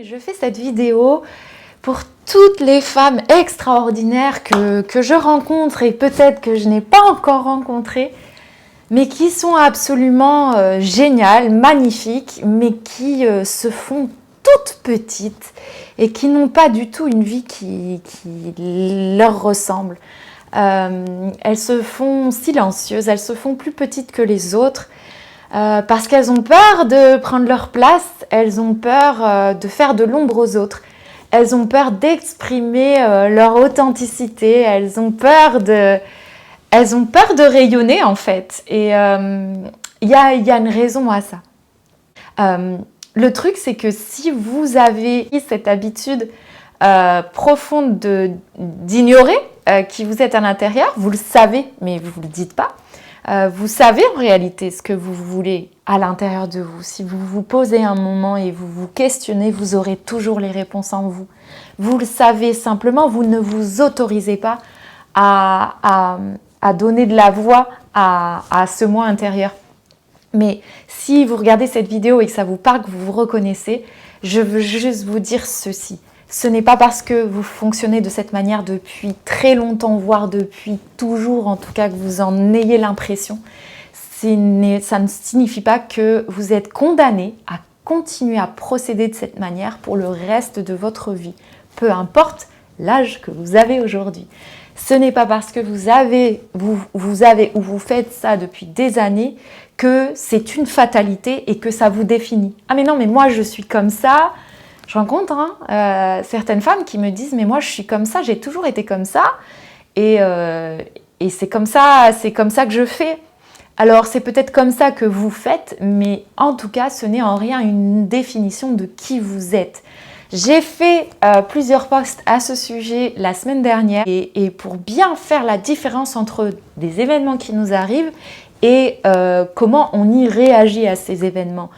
Je fais cette vidéo pour toutes les femmes extraordinaires que je rencontre et peut-être que je n'ai pas encore rencontrées, mais qui sont absolument géniales, magnifiques, mais qui se font toutes petites et qui n'ont pas du tout une vie qui leur ressemble. Elles se font silencieuses, elles se font plus petites que les autres. Parce qu'elles ont peur de prendre leur place, elles ont peur de faire de l'ombre aux autres, elles ont peur d'exprimer leur authenticité, elles ont peur de rayonner en fait. Et il y a une raison à ça. Le truc, c'est que si vous avez cette habitude profonde d'ignorer qui vous êtes à l'intérieur, vous le savez, mais vous ne le dites pas. Vous savez en réalité ce que vous voulez à l'intérieur de vous. Si vous vous posez un moment et vous vous questionnez, vous aurez toujours les réponses en vous. Vous le savez, simplement, vous ne vous autorisez pas à donner de la voix à ce moi intérieur. Mais si vous regardez cette vidéo et que ça vous parle, que vous vous reconnaissez, je veux juste vous dire ceci. Ce n'est pas parce que vous fonctionnez de cette manière depuis très longtemps, voire depuis toujours, en tout cas que vous en ayez l'impression. Ça ne signifie pas que vous êtes condamné à continuer à procéder de cette manière pour le reste de votre vie. Peu importe l'âge que vous avez aujourd'hui. Ce n'est pas parce que vous faites ça depuis des années que c'est une fatalité et que ça vous définit. Ah mais non, mais moi je suis comme ça. Je rencontre certaines femmes qui me disent « mais moi je suis comme ça, j'ai toujours été comme ça et c'est comme ça que je fais ». Alors c'est peut-être comme ça que vous faites, mais en tout cas ce n'est en rien une définition de qui vous êtes. J'ai fait plusieurs posts à ce sujet la semaine dernière et pour bien faire la différence entre des événements qui nous arrivent et comment on y réagit à ces événements.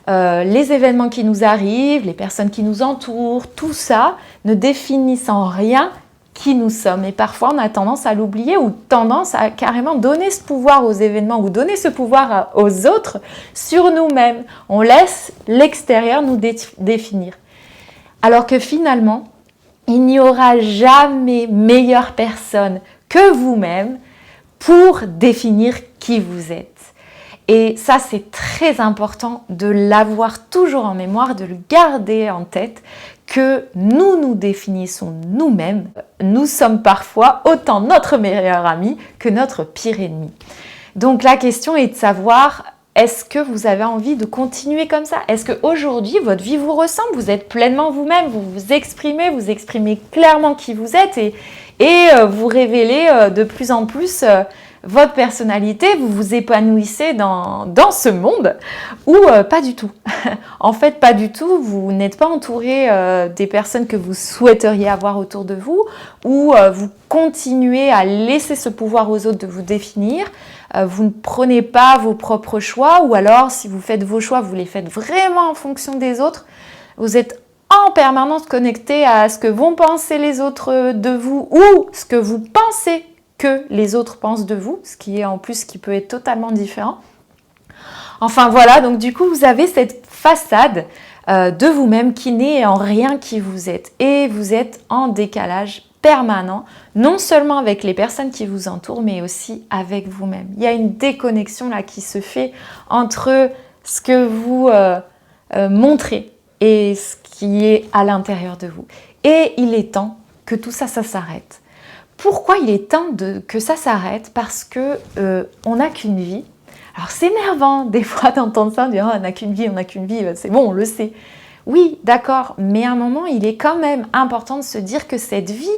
Les événements qui nous arrivent, les personnes qui nous entourent, tout ça ne définissent en rien qui nous sommes. Et parfois, on a tendance à l'oublier ou tendance à carrément donner ce pouvoir aux événements ou donner ce pouvoir aux autres sur nous-mêmes. On laisse l'extérieur nous définir. Alors que finalement, il n'y aura jamais meilleure personne que vous-même pour définir qui vous êtes. Et ça, c'est très important de l'avoir toujours en mémoire, de le garder en tête, que nous définissons nous-mêmes. Nous sommes parfois autant notre meilleur ami que notre pire ennemi. Donc la question est de savoir, est-ce que vous avez envie de continuer comme ça? Est-ce qu'aujourd'hui, votre vie vous ressemble? Vous êtes pleinement vous-même, vous exprimez clairement qui vous êtes et vous révélez de plus en plus votre personnalité, vous vous épanouissez dans ce monde ou pas du tout. En fait, pas du tout, vous n'êtes pas entouré des personnes que vous souhaiteriez avoir autour de vous ou vous continuez à laisser ce pouvoir aux autres de vous définir. Vous ne prenez pas vos propres choix ou alors si vous faites vos choix, vous les faites vraiment en fonction des autres. Vous êtes en permanence connecté à ce que vont penser les autres de vous ou ce que vous pensez que les autres pensent de vous, ce qui peut être totalement différent. Enfin voilà, donc du coup vous avez cette façade de vous-même qui n'est en rien qui vous êtes et vous êtes en décalage permanent, non seulement avec les personnes qui vous entourent, mais aussi avec vous-même. Il y a une déconnexion là qui se fait entre ce que vous montrez et ce qui est à l'intérieur de vous. Et il est temps que tout ça s'arrête. Pourquoi il est temps que ça s'arrête? Parce que on n'a qu'une vie. Alors c'est énervant des fois d'entendre ça, de dire oh, on n'a qu'une vie, c'est bon, on le sait. Oui, d'accord, mais à un moment, il est quand même important de se dire que cette vie,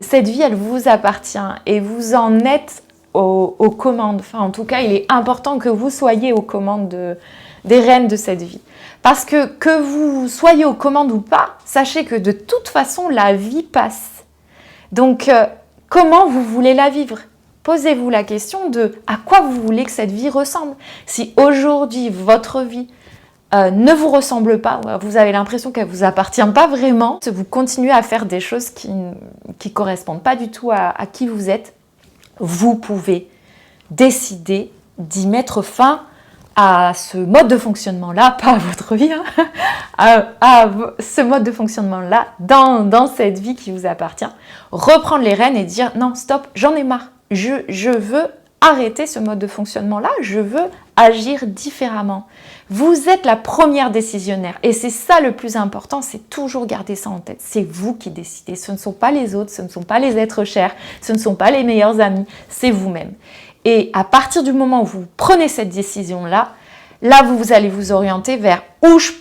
elle vous appartient et vous en êtes aux commandes. Enfin, en tout cas, il est important que vous soyez aux commandes des rênes de cette vie. Parce que vous soyez aux commandes ou pas, sachez que de toute façon, la vie passe. Donc, comment vous voulez la vivre? Posez-vous la question de à quoi vous voulez que cette vie ressemble. Si aujourd'hui, votre vie ne vous ressemble pas, vous avez l'impression qu'elle ne vous appartient pas vraiment, vous continuez à faire des choses qui ne correspondent pas du tout à qui vous êtes, vous pouvez décider d'y mettre fin à ce mode de fonctionnement-là, pas à votre vie, hein, à ce mode de fonctionnement-là dans cette vie qui vous appartient. Reprendre les rênes et dire non, stop, j'en ai marre. Je veux arrêter ce mode de fonctionnement-là, je veux agir différemment. Vous êtes la première décisionnaire et c'est ça le plus important, c'est toujours garder ça en tête. C'est vous qui décidez, ce ne sont pas les autres, ce ne sont pas les êtres chers, ce ne sont pas les meilleurs amis, c'est vous-même. Et à partir du moment où vous prenez cette décision-là, là vous allez vous orienter vers où je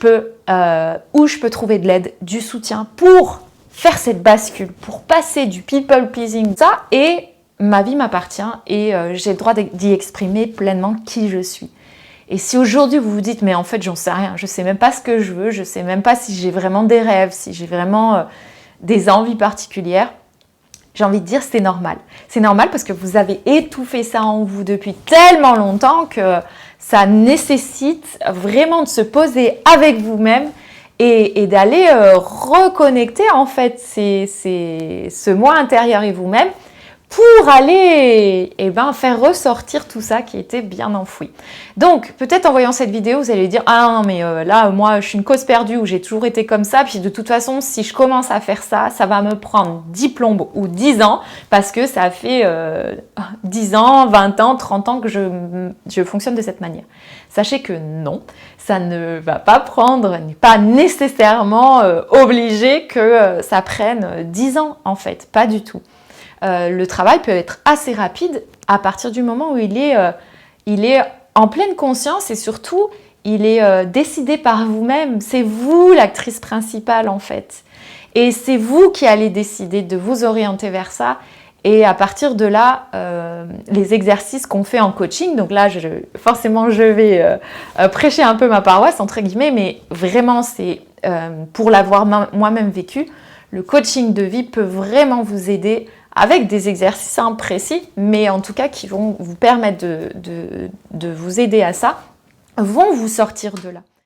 peux trouver de l'aide, du soutien pour faire cette bascule, pour passer du people pleasing, ça, et ma vie m'appartient et j'ai le droit d'y exprimer pleinement qui je suis. Et si aujourd'hui vous vous dites mais en fait j'en sais rien, je sais même pas ce que je veux, je sais même pas si j'ai vraiment des rêves, si j'ai vraiment des envies particulières, j'ai envie de dire c'est normal. C'est normal parce que vous avez étouffé ça en vous depuis tellement longtemps que ça nécessite vraiment de se poser avec vous-même et d'aller reconnecter en fait ce moi intérieur et vous-même pour aller faire ressortir tout ça qui était bien enfoui. Donc, peut-être en voyant cette vidéo, vous allez dire « Ah non, mais là, moi, je suis une cause perdue où j'ai toujours été comme ça, puis de toute façon, si je commence à faire ça, ça va me prendre 10 plombes ou 10 ans, parce que ça fait 10 ans, 20 ans, 30 ans que je fonctionne de cette manière. » Sachez que non, ça ne va pas prendre, n'est pas nécessairement obligé que ça prenne 10 ans, en fait, pas du tout. Le travail peut être assez rapide à partir du moment où il est en pleine conscience et surtout, il est décidé par vous-même. C'est vous l'actrice principale en fait. Et c'est vous qui allez décider de vous orienter vers ça. Et à partir de là, les exercices qu'on fait en coaching, donc là, forcément, je vais prêcher un peu ma paroisse, entre guillemets, mais vraiment, c'est pour l'avoir moi-même vécu, le coaching de vie peut vraiment vous aider avec des exercices précis, mais en tout cas qui vont vous permettre de vous aider à ça, vont vous sortir de là.